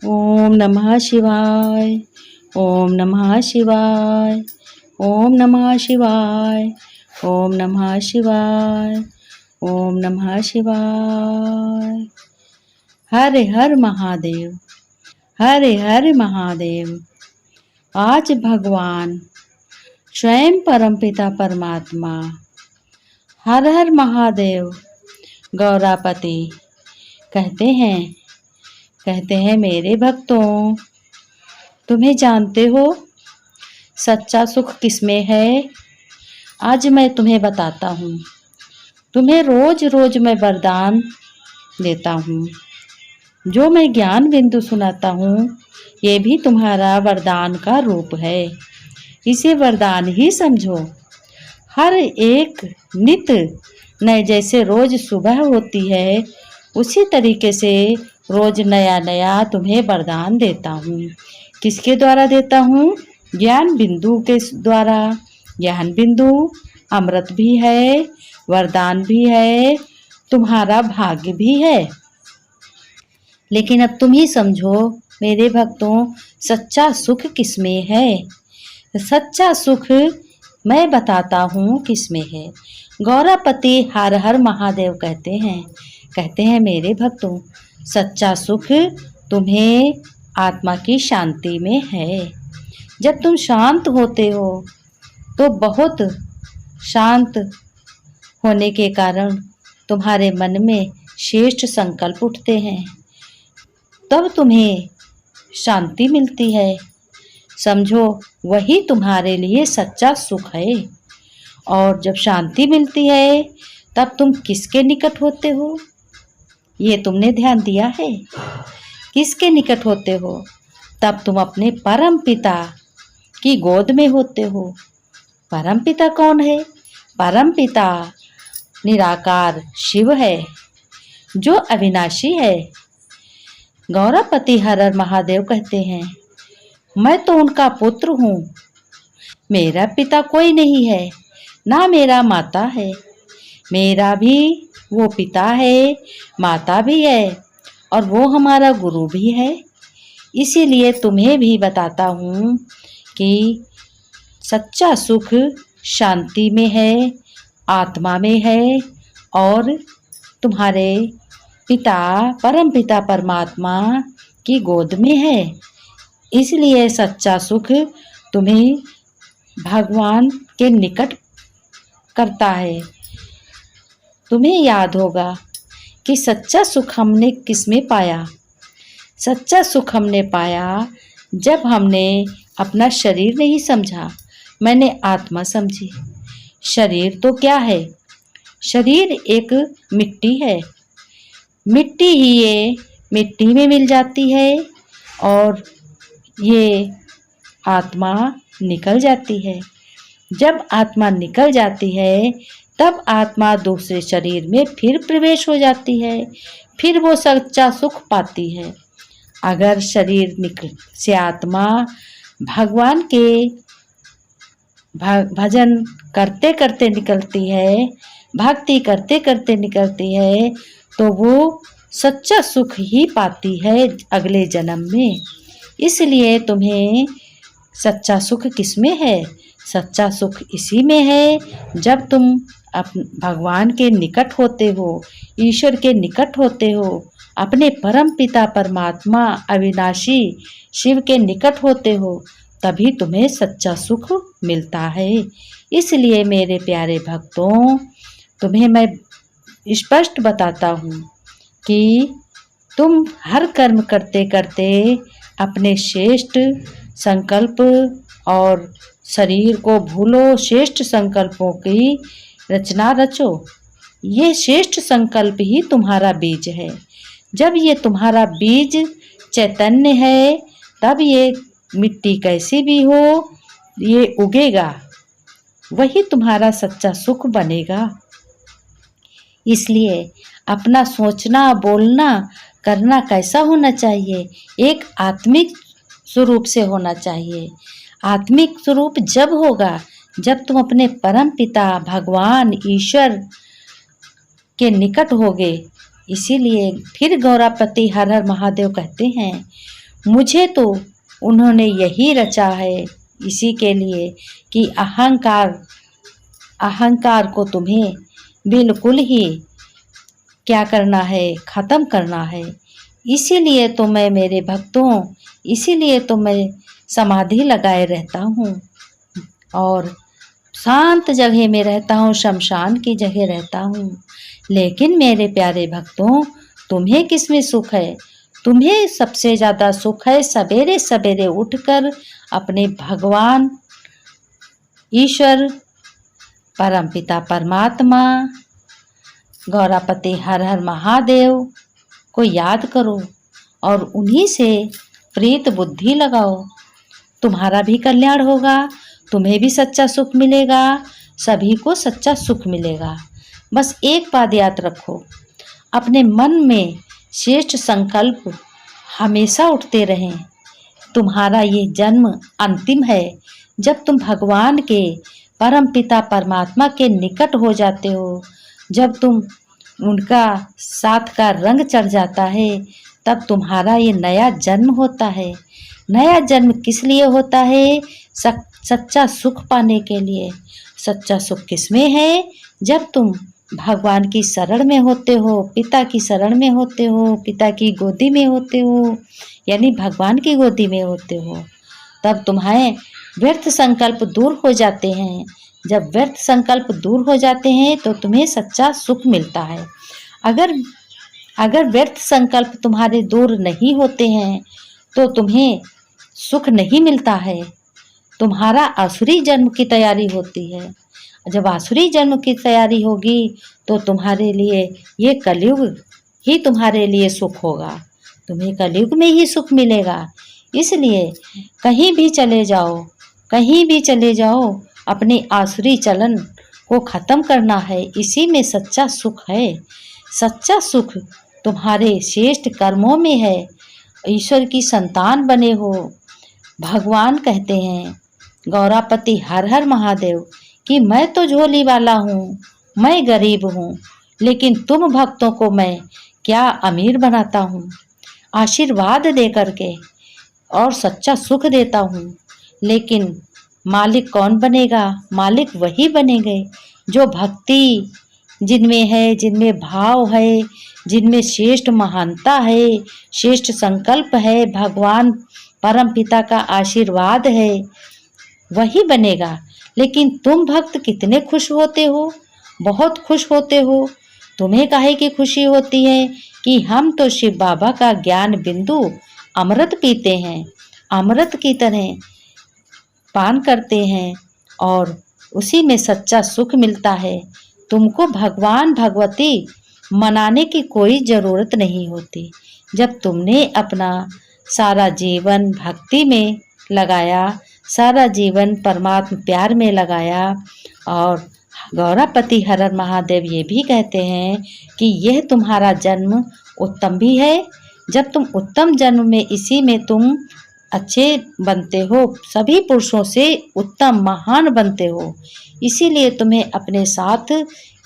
ओम नमः शिवाय। ओम नमः शिवाय। ओम नमः शिवाय। ओम नमः शिवाय। ओम नमः शिवाय। हर हर महादेव। हर हर महादेव। आज भगवान स्वयं परमपिता परमात्मा हर हर महादेव गौरापति कहते हैं मेरे भक्तों, तुम्हें जानते हो सच्चा सुख किसमें है? आज मैं तुम्हें बताता हूँ। तुम्हें रोज रोज मैं वरदान देता हूँ। जो मैं ज्ञान बिंदु सुनाता हूँ, ये भी तुम्हारा वरदान का रूप है। इसे वरदान ही समझो। हर एक नित नए जैसे रोज सुबह होती है, उसी तरीके से रोज नया नया तुम्हें वरदान देता हूँ। किसके द्वारा देता हूँ? ज्ञान बिंदु के द्वारा। ज्ञान बिंदु अमृत भी है, वरदान भी है, तुम्हारा भाग्य भी है। लेकिन अब तुम ही समझो मेरे भक्तों, सच्चा सुख किसमें है? सच्चा सुख मैं बताता हूँ किसमें है। गौरापति हर हर महादेव कहते हैं मेरे भक्तों, सच्चा सुख तुम्हें आत्मा की शांति में है। जब तुम शांत होते हो तो बहुत शांत होने के कारण तुम्हारे मन में श्रेष्ठ संकल्प उठते हैं, तब तुम्हें शांति मिलती है। समझो वही तुम्हारे लिए सच्चा सुख है। और जब शांति मिलती है तब तुम किसके निकट होते हो? ये तुमने ध्यान दिया है? किसके निकट होते हो? तब तुम अपने परम पिता की गोद में होते हो। परम पिता कौन है? परम पिता निराकार शिव है, जो अविनाशी है। गौरापति हर हर महादेव कहते हैं, मैं तो उनका पुत्र हूँ। मेरा पिता कोई नहीं है, ना मेरा माता है। मेरा भी वो पिता है, माता भी है, और वो हमारा गुरु भी है। इसीलिए तुम्हें भी बताता हूँ कि सच्चा सुख शांति में है, आत्मा में है, और तुम्हारे पिता परम पिता परमात्मा की गोद में है। इसलिए सच्चा सुख तुम्हें भगवान के निकट करता है। तुम्हें याद होगा कि सच्चा सुख हमने किसमें पाया? सच्चा सुख हमने पाया जब हमने अपना शरीर नहीं समझा, मैंने आत्मा समझी। शरीर तो क्या है? शरीर एक मिट्टी है। मिट्टी ही ये मिट्टी में मिल जाती है और ये आत्मा निकल जाती है। जब आत्मा निकल जाती है तब आत्मा दूसरे शरीर में फिर प्रवेश हो जाती है, फिर वो सच्चा सुख पाती है। अगर शरीर से आत्मा भगवान के भजन करते करते निकलती है, भक्ति करते करते निकलती है, तो वो सच्चा सुख ही पाती है अगले जन्म में। इसलिए तुम्हें सच्चा सुख किसमें है? सच्चा सुख इसी में है जब तुम भगवान के निकट होते हो, ईश्वर के निकट होते हो, अपने परम पिता परमात्मा अविनाशी शिव के निकट होते हो, तभी तुम्हें सच्चा सुख मिलता है। इसलिए मेरे प्यारे भक्तों, तुम्हें मैं स्पष्ट बताता हूँ कि तुम हर कर्म करते करते अपने श्रेष्ठ संकल्प और शरीर को भूलो, श्रेष्ठ संकल्पों की रचना रचो। ये श्रेष्ठ संकल्प ही तुम्हारा बीज है। जब ये तुम्हारा बीज चैतन्य है, तब ये मिट्टी कैसी भी हो, ये उगेगा, वही तुम्हारा सच्चा सुख बनेगा। इसलिए अपना सोचना, बोलना, करना कैसा होना चाहिए? एक आत्मिक स्वरूप से होना चाहिए। आत्मिक स्वरूप जब होगा जब तुम अपने परम पिता भगवान ईश्वर के निकट होगे। इसीलिए फिर गौरापति हर हर महादेव कहते हैं, मुझे तो उन्होंने यही रचा है इसी के लिए कि अहंकार को तुम्हें बिल्कुल ही क्या करना है, ख़त्म करना है। इसीलिए तो मैं मेरे भक्तों, इसीलिए तो मैं समाधि लगाए रहता हूँ और शांत जगह में रहता हूँ, शमशान की जगह रहता हूँ। लेकिन मेरे प्यारे भक्तों, तुम्हें किसमें सुख है? तुम्हें सबसे ज़्यादा सुख है सवेरे सवेरे उठकर अपने भगवान ईश्वर परमपिता परमात्मा गौरापति हर हर महादेव को याद करो और उन्हीं से प्रीत बुद्धि लगाओ। तुम्हारा भी कल्याण होगा, तुम्हें भी सच्चा सुख मिलेगा, सभी को सच्चा सुख मिलेगा। बस एक बात याद रखो, अपने मन में श्रेष्ठ संकल्प हमेशा उठते रहें। तुम्हारा ये जन्म अंतिम है। जब तुम भगवान के परम पिता परमात्मा के निकट हो जाते हो, जब तुम उनका साथ का रंग चढ़ जाता है, तब तुम्हारा ये नया जन्म होता है। नया जन्म किस लिए होता है? सच्चा सुख पाने के लिए। सच्चा सुख किसमें है? जब तुम भगवान की शरण में होते हो, पिता की शरण में होते हो, पिता की गोदी में होते हो, यानी भगवान की गोदी में होते हो, तब तुम्हारे व्यर्थ संकल्प दूर हो जाते हैं। जब व्यर्थ संकल्प दूर हो जाते हैं तो तुम्हें सच्चा सुख मिलता है। अगर व्यर्थ संकल्प तुम्हारे दूर नहीं होते हैं तो तुम्हें सुख नहीं मिलता है। तुम्हारा आसुरी जन्म की तैयारी होती है। जब आसुरी जन्म की तैयारी होगी तो तुम्हारे लिए ये कलयुग ही तुम्हारे लिए सुख होगा। तुम्हें कलयुग में ही सुख मिलेगा। इसलिए कहीं भी चले जाओ, कहीं भी चले जाओ, अपने आसुरी चलन को ख़त्म करना है। इसी में सच्चा सुख है। सच्चा सुख तुम्हारे श्रेष्ठ कर्मों में है। ईश्वर की संतान बने हो। भगवान कहते हैं गौरापति हर हर महादेव कि मैं तो झोली वाला हूँ, मैं गरीब हूँ, लेकिन तुम भक्तों को मैं क्या अमीर बनाता हूँ, आशीर्वाद दे करके और सच्चा सुख देता हूँ। लेकिन मालिक कौन बनेगा? मालिक वही बनेंगे जो भक्ति जिनमें है, जिनमें भाव है, जिनमें श्रेष्ठ महानता है, श्रेष्ठ संकल्प है, भगवान परम पिता का आशीर्वाद है, वही बनेगा। लेकिन तुम भक्त कितने खुश होते हो, बहुत खुश होते हो। तुम्हें काहे की खुशी होती है कि हम तो शिव बाबा का ज्ञान बिंदु अमृत पीते हैं, अमृत की तरह पान करते हैं और उसी में सच्चा सुख मिलता है। तुमको भगवान भगवती मनाने की कोई ज़रूरत नहीं होती। जब तुमने अपना सारा जीवन भक्ति में लगाया, सारा जीवन परमात्मा प्यार में लगाया, और गौरापति हर हर महादेव ये भी कहते हैं कि यह तुम्हारा जन्म उत्तम भी है। जब तुम उत्तम जन्म में इसी में तुम अच्छे बनते हो, सभी पुरुषों से उत्तम महान बनते हो। इसीलिए तुम्हें अपने साथ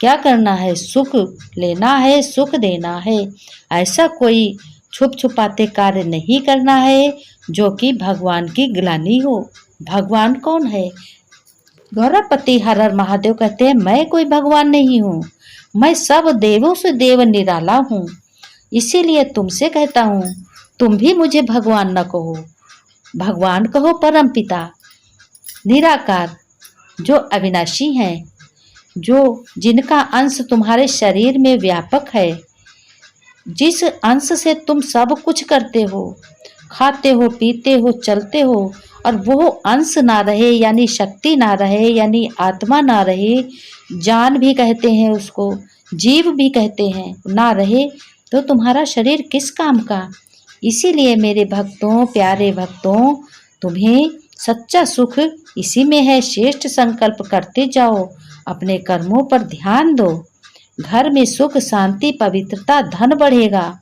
क्या करना है? सुख लेना है, सुख देना है। ऐसा कोई छुप छुपाते कार्य नहीं करना है जो कि भगवान की ग्लानि हो। भगवान कौन है? गौरापति हर हर महादेव कहते हैं मैं कोई भगवान नहीं हूँ, मैं सब देवों से देव निराला हूँ। इसीलिए तुमसे कहता हूँ, तुम भी मुझे भगवान न कहो, भगवान कहो परम पिता निराकार, जो अविनाशी हैं, जो जिनका अंश तुम्हारे शरीर में व्यापक है, जिस अंश से तुम सब कुछ करते हो, खाते हो, पीते हो, चलते हो, और वो अंश ना रहे, यानी शक्ति ना रहे, यानी आत्मा ना रहे, जान भी कहते हैं उसको, जीव भी कहते हैं, ना रहे, तो तुम्हारा शरीर किस काम का? इसीलिए मेरे भक्तों, प्यारे भक्तों, तुम्हें सच्चा सुख इसी में है। श्रेष्ठ संकल्प करते जाओ, अपने कर्मों पर ध्यान दो। घर में सुख, शांति, पवित्रता, धन बढ़ेगा।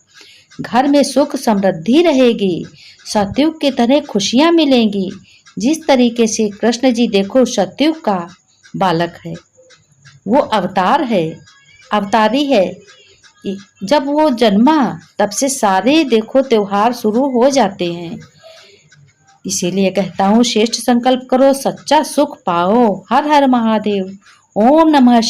घर में सुख समृद्धि रहेगी। सतयुग की तरह खुशियाँ मिलेंगी। जिस तरीके से कृष्ण जी देखो सतयुग का बालक है, वो अवतार है, अवतारी है, जब वो जन्मा तब से सारे देखो त्योहार शुरू हो जाते हैं। इसीलिए कहता हूँ श्रेष्ठ संकल्प करो, सच्चा सुख पाओ। हर हर महादेव। ओम नमः शिवाय।